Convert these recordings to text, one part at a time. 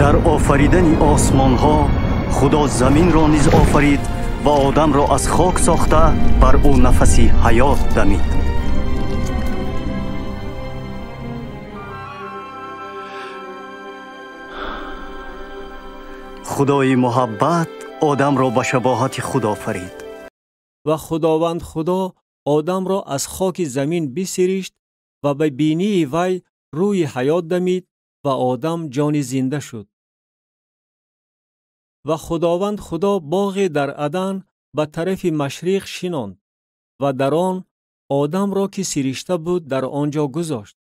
در آفریدن آسمان ها خدا زمین را نیز آفرید و آدم را از خاک ساخته بر او نفسی حیات دمید. خدای محبت آدم را به شباهت خدا آفرید. و خداوند خدا آدم را از خاک زمین بسیرشت و به بینی وی روی حیات دمید و آدم جان زنده شد. و خداوند خدا باغ در عدن به طرف مشرق شناند و در آن آدم را که سرشته بود در آنجا گذاشت.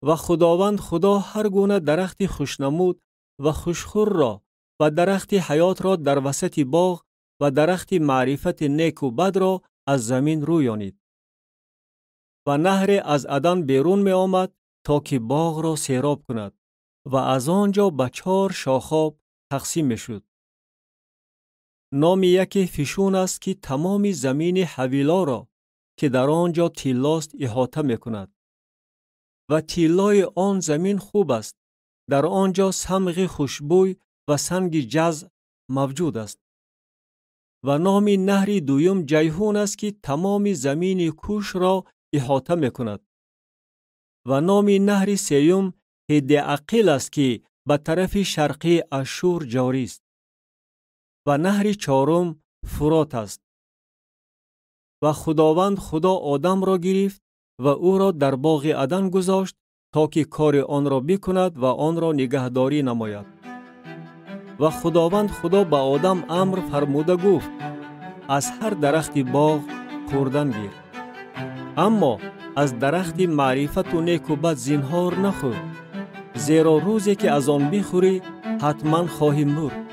و خداوند خدا هر گونه درخت خوشنمود و خوشخور را و درخت حیات را در وسط باغ و درخت معرفت نیک و بد را از زمین رویانید. و نهر از عدن بیرون می آمد تا که باغ را سیراب کند و از آنجا به 4 شاخاب تقسیم می شد. نام یکی فیشون است که تمام زمین حویلا را که در آنجا تیلاست احاطه می کند. و تیلای آن زمین خوب است. در آنجا سمغ خوشبوی و سنگ جز موجود است. و نام نهر دویم جیهون است که تمام زمین کوش را احاطه می کند. و نام نهر سیوم هد عقیل است که به طرف شرقی اشور جاری است. و نهر 4 فرات است. و خداوند خدا آدم را گرفت و او را در باغ عدن گذاشت تا که کار آن را بکند و آن را نگهداری نماید. و خداوند خدا به آدم امر فرموده گفت: از هر درخت باغ خوردن گیر، اما از درخت معرفت و نیک و بد زنهار نخور، زیرا روزی که از آن بخوری حتما خواهی مرد.